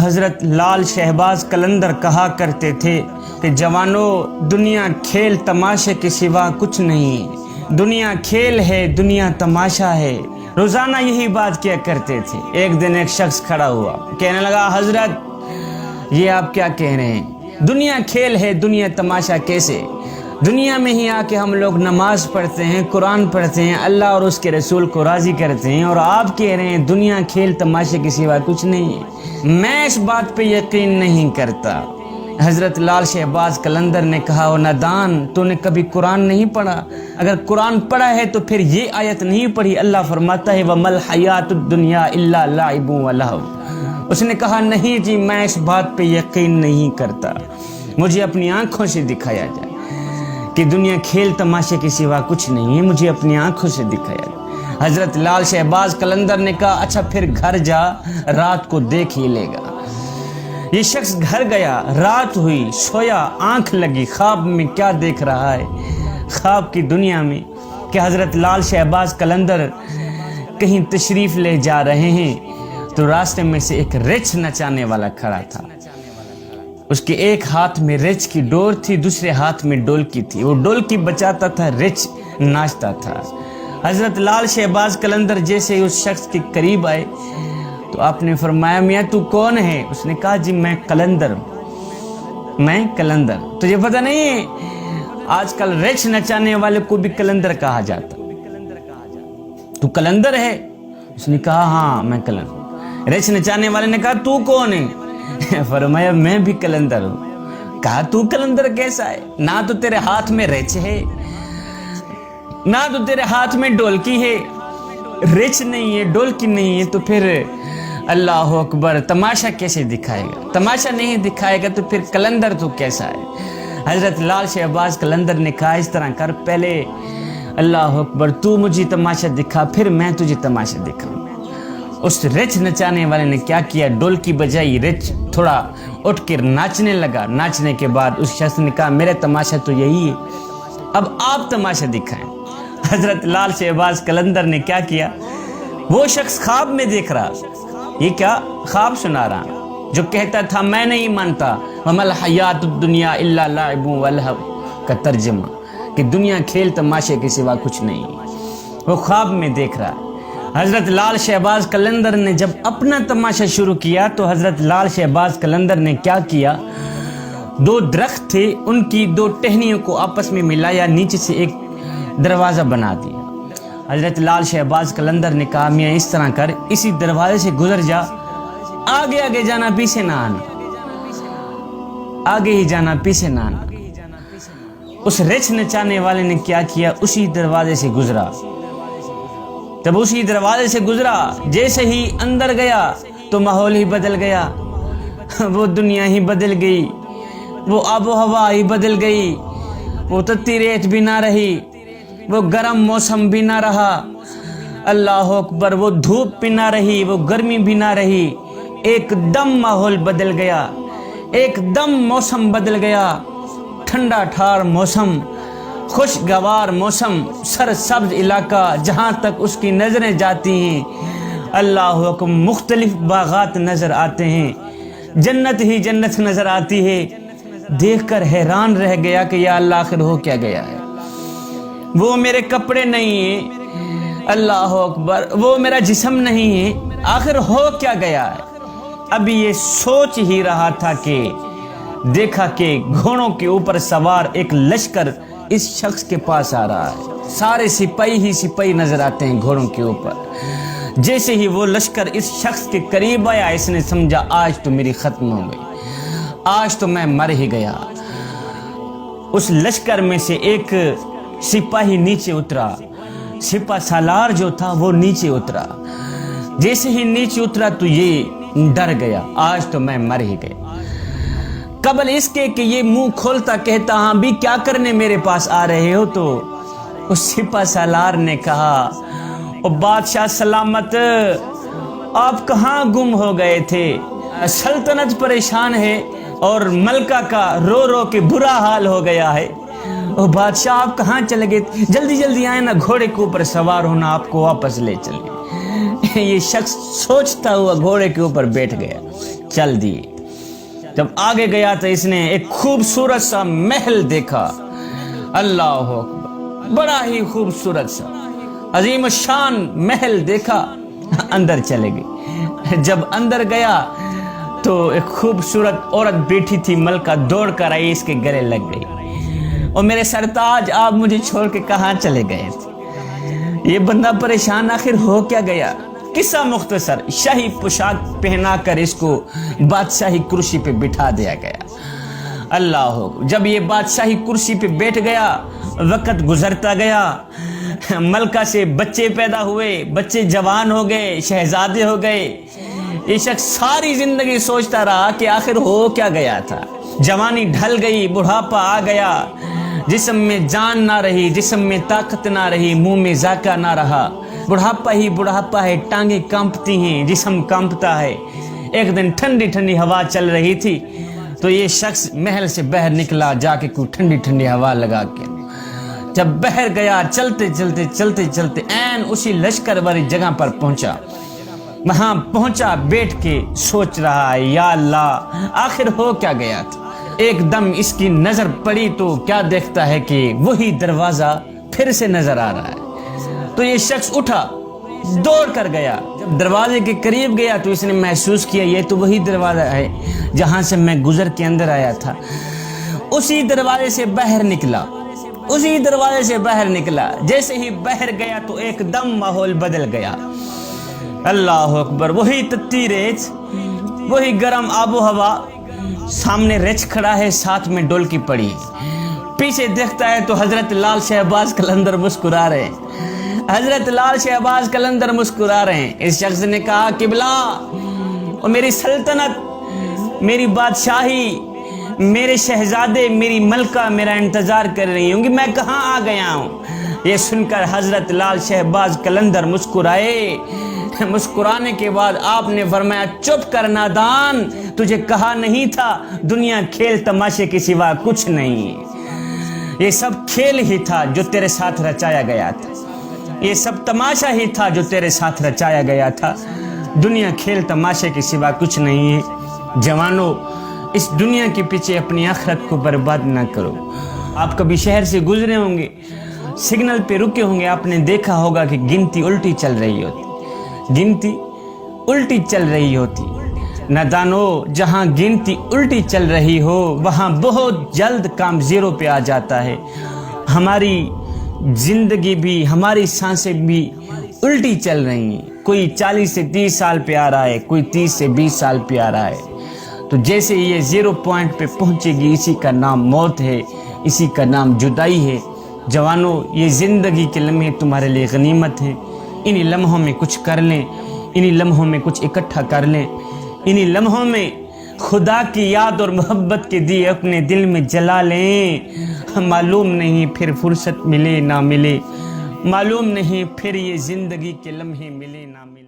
حضرت لال شہباز قلندر کہا کرتے تھے کہ جوانوں، دنیا کھیل تماشے کے سوا کچھ نہیں، دنیا کھیل ہے، دنیا تماشا ہے۔ روزانہ یہی بات کیا کرتے تھے۔ ایک دن ایک شخص کھڑا ہوا، کہنے لگا حضرت یہ آپ کیا کہہ رہے ہیں؟ دنیا کھیل ہے، دنیا تماشا کیسے؟ دنیا میں ہی آ کے ہم لوگ نماز پڑھتے ہیں، قرآن پڑھتے ہیں، اللہ اور اس کے رسول کو راضی کرتے ہیں، اور آپ کہہ رہے ہیں دنیا کھیل تماشے کے سوا کچھ نہیں ہے۔ میں اس بات پہ یقین نہیں کرتا۔ حضرت لال شہباز قلندر نے کہا، او نادان، تو نے کبھی قرآن نہیں پڑھا؟ اگر قرآن پڑھا ہے تو پھر یہ آیت نہیں پڑھی؟ اللہ فرماتا ہے وَمَا الْحَيَاةُ الدُّنْيَا إِلَّا لَعِبٌ وَلَهْوٌ۔ اس نے کہا نہیں جی، میں اس بات پہ یقین نہیں کرتا، مجھے اپنی آنکھوں سے دکھایا جائے کہ دنیا کھیل تماشے کے سوا کچھ نہیں ہے، مجھے اپنی آنکھوں سے دکھایا جائے۔ حضرت لال شہباز قلندر نے کہا اچھا پھر گھر جا، رات کو دیکھ ہی لے گا۔ یہ شخص گھر گیا، رات ہوئی، سویا، آنکھ لگی، خواب میں کیا دیکھ رہا ہے؟ خواب کی دنیا میں کہ حضرت لال شہباز قلندر کہیں تشریف لے جا رہے ہیں، تو راستے میں سے ایک رچ نچانے والا کھڑا تھا۔ اس کے ایک ہاتھ میں رچ کی ڈور تھی، دوسرے ہاتھ میں ڈولکی تھی۔ وہ ڈولکی بجاتا تھا، رچ ناچتا تھا۔ حضرت لال شہباز قلندر جیسے ہی اس شخص کے قریب آئے تو آپ نے فرمایا میاں تو کون ہے؟ اس نے کہا جی میں قلندر ہوں، میں قلندر۔ تجھے پتہ نہیں ہے آج کل رچ نچانے والے کو بھی قلندر کہا جاتا؟ تو قلندر ہے؟ اس نے کہا ہاں میں قلندر۔ رچ نچانے والے نے کہا تو کون ہے؟ فرمایا میں بھی قلندر ہوں۔ کہا تو قلندر کیسا ہے؟ نہ تو تیرے ہاتھ میں رچ ہے، نہ تو تیرے ہاتھ میں ڈولکی ہے۔ رچ نہیں ہے، ڈولکی نہیں ہے، تو پھر اللہ اکبر تماشا کیسے دکھائے گا؟ تماشا نہیں دکھائے گا تو پھر قلندر تو کیسا ہے؟ حضرت لال شہباز قلندر نے کہا اس طرح کر، پہلے اللہ اکبر تو مجھے تماشا دکھا، پھر میں تجھے تماشا دکھاؤں۔ اس رچ نچانے والے نے کیا کیا؟ ڈولکی بجائی، رچ تھوڑا اٹھ کر ناچنے لگا۔ ناچنے کے بعد اس شخص نے کہا میرا تماشا تو یہی ہے، اب آپ تماشا دکھائیں۔ حضرت لال شہباز قلندر نے کیا کیا؟ وہ شخص خواب میں دیکھ رہا، یہ کیا خواب سنا رہا، جو کہتا تھا میں نہیں مانتا وَمَا الْحَيَاةُ الدُّنْيَا إِلَّا لَعِبٌ وَلَهْوٌ کا ترجمہ کہ دنیا کھیل تماشے کے سوا کچھ نہیں، وہ خواب میں دیکھ رہا۔ حضرت لال شہباز قلندر نے جب اپنا تماشا شروع کیا تو حضرت لال شہباز قلندر نے کیا کیا؟ دو درخت تھے، ان کی دو ٹہنیوں کو آپس میں ملایا، نیچے سے ایک دروازہ بنا دیا۔ حضرت لال شہباز قلندر نے کہا میاں اس طرح کر، اسی دروازے سے گزر جا، آگے آگے جانا پیچھے نہ آنا، آگے ہی جانا پیچھے نہ آنا۔ اس رچ نچانے والے نے کیا کیا؟ اسی دروازے سے گزرا۔ جب اسی دروازے سے گزرا، جیسے ہی اندر گیا تو ماحول ہی بدل گیا، وہ دنیا ہی بدل گئی، وہ آب و ہوا ہی بدل گئی، وہ تتی ریت بھی نہ رہی، وہ گرم موسم بھی نہ رہا، اللہ اکبر، وہ دھوپ بھی نہ رہی، وہ گرمی بھی نہ رہی، ایک دم ماحول بدل گیا، ایک دم موسم بدل گیا، ٹھنڈا ٹھار موسم، خوشگوار موسم، سر سبز علاقہ، جہاں تک اس کی نظریں جاتی ہیں اللہ اکبر مختلف باغات نظر آتے ہیں، جنت ہی جنت نظر آتی ہے۔ دیکھ کر حیران رہ گیا کہ یا اللہ آخر ہو کیا گیا ہے؟ وہ میرے کپڑے نہیں ہیں، اللہ اکبر، وہ میرا جسم نہیں ہے، آخر ہو کیا گیا ہے؟ ابھی یہ سوچ ہی رہا تھا کہ دیکھا کہ گھوڑوں کے اوپر سوار ایک لشکر اس شخص کے پاس آ رہا ہے، سارے سپاہی ہی سپاہی نظر آتے ہیں گھوڑوں کے اوپر۔ جیسے ہی وہ لشکر اس شخص کے قریب آیا، اس نے سمجھا آج تو میری ختم ہو گئی، آج تو میں مر ہی گیا۔ اس لشکر میں سے ایک سپاہی نیچے اترا، سپہ سالار جو تھا وہ نیچے اترا۔ جیسے ہی نیچے اترا تو یہ ڈر گیا، آج تو میں مر ہی گیا۔ قبل اس کے کہ یہ منہ کھولتا کہتا ہاں بھی کیا کرنے میرے پاس آ رہے ہو، تو اس سپہ سالار نے کہا او بادشاہ سلامت، آپ کہاں گم ہو گئے تھے؟ سلطنت پریشان ہے اور ملکہ کا رو رو کے برا حال ہو گیا ہے۔ او بادشاہ آپ کہاں چلے گئے؟ جلدی جلدی آئے نا، گھوڑے کے اوپر سوار ہونا، آپ کو واپس لے چلے۔ یہ شخص سوچتا ہوا گھوڑے کے اوپر بیٹھ گیا، چل دیے۔ جب آگے گیا تو اس نے ایک خوبصورت سا محل دیکھا، اللہ اکبر، بڑا ہی خوبصورت سا عظیم الشان محل دیکھا، اندر چلے گئے۔ جب اندر گیا تو ایک خوبصورت عورت بیٹھی تھی، ملکہ دوڑ کر آئی، اس کے گلے لگ گئی، اور میرے سرتاج آپ مجھے چھوڑ کے کہاں چلے گئے تھے؟ یہ بندہ پریشان آخر ہو کیا گیا؟ قصہ مختصر، شاہی پوشاک پہنا کر اس کو بادشاہی کرسی پہ بٹھا دیا گیا۔ اللہ ہو، جب یہ بادشاہی کرسی پہ بیٹھ گیا، وقت گزرتا گیا، ملکہ سے بچے پیدا ہوئے، بچے جوان ہو گئے، شہزادے ہو گئے۔ یہ شخص ساری زندگی سوچتا رہا کہ آخر ہو کیا گیا تھا۔ جوانی ڈھل گئی، بڑھاپا آ گیا، جسم میں جان نہ رہی، جسم میں طاقت نہ رہی، منہ میں ذائقہ نہ رہا، بڑھاپا ہی بڑھاپا ہے، ٹانگیں کانپتی ہیں، جسم کانپتا ہے۔ ایک دن ٹھنڈی ٹھنڈی ہوا چل رہی تھی تو یہ شخص محل سے باہر نکلا، جا کے کوئی ٹھنڈی ٹھنڈی ہوا لگا کے جب باہر گیا، چلتے چلتے چلتے چلتے عین اسی لشکر والی جگہ پر پہنچا۔ وہاں پہنچا، بیٹھ کے سوچ رہا ہے، یا اللہ آخر ہو کیا گیا تھا۔ ایک دم اس کی نظر پڑی تو کیا دیکھتا ہے کہ وہی دروازہ پھر سے نظر آ رہا ہے۔ تو یہ شخص اٹھا، دوڑ کر گیا، جب دروازے کے قریب گیا تو اس نے محسوس کیا یہ تو وہی دروازہ ہے جہاں سے میں گزر کے اندر آیا تھا۔ اسی دروازے سے باہر نکلا، اسی دروازے سے باہر نکلا، جیسے ہی باہر گیا تو ایک دم ماحول بدل گیا۔ اللہ اکبر، وہی تتی ریت، وہی گرم آب و ہوا، سامنے رچ کھڑا ہے، ساتھ میں ڈولکی پڑی، پیچھے دیکھتا ہے تو حضرت لال شہباز قلندر مسکرا رہے ہیں، حضرت لال شہباز قلندر مسکرا رہے ہیں۔ اس شخص نے کہا، قبلہ، اور میری سلطنت، میری بادشاہی، میرے شہزادے، میری ملکہ میرا انتظار کر رہی ہوں گی، میں کہاں آ گیا ہوں؟ یہ سن کر حضرت لال شہباز قلندر مسکرائے۔ مسکرانے کے بعد آپ نے فرمایا، چپ کر نادان، تجھے کہا نہیں تھا دنیا کھیل تماشے کے سوا کچھ نہیں؟ یہ سب کھیل ہی تھا جو تیرے ساتھ رچایا گیا تھا، یہ سب تماشا ہی تھا جو تیرے ساتھ رچایا گیا تھا، دنیا کھیل تماشے کے سوا کچھ نہیں ہے۔ جوانوں، اس دنیا کے پیچھے اپنی آخرت کو برباد نہ کرو۔ آپ کبھی شہر سے گزرے ہوں گے، سگنل پہ رکے ہوں گے، آپ نے دیکھا ہوگا کہ گنتی الٹی چل رہی ہوتی، گنتی الٹی چل رہی ہوتی۔ نادانو، جہاں گنتی الٹی چل رہی ہو وہاں بہت جلد کام زیرو پہ آ جاتا ہے۔ ہماری زندگی بھی، ہماری سانسیں بھی الٹی چل رہی ہیں، کوئی 40 سے 30 سال پہ آ رہا ہے، کوئی 30 سے 20 سال پہ آ رہا ہے۔ تو جیسے یہ زیرو پوائنٹ پہ پہنچے گی، اسی کا نام موت ہے، اسی کا نام جدائی ہے۔ جوانوں، یہ زندگی کے لمحے تمہارے لیے غنیمت ہیں، انہی لمحوں میں کچھ کر لیں، انہی لمحوں میں کچھ اکٹھا کر لیں، انہی لمحوں میں خدا کی یاد اور محبت کے دیے اپنے دل میں جلا لیں۔ معلوم نہیں پھر فرصت ملے نہ ملے، معلوم نہیں پھر یہ زندگی کے لمحے ملے نہ ملے۔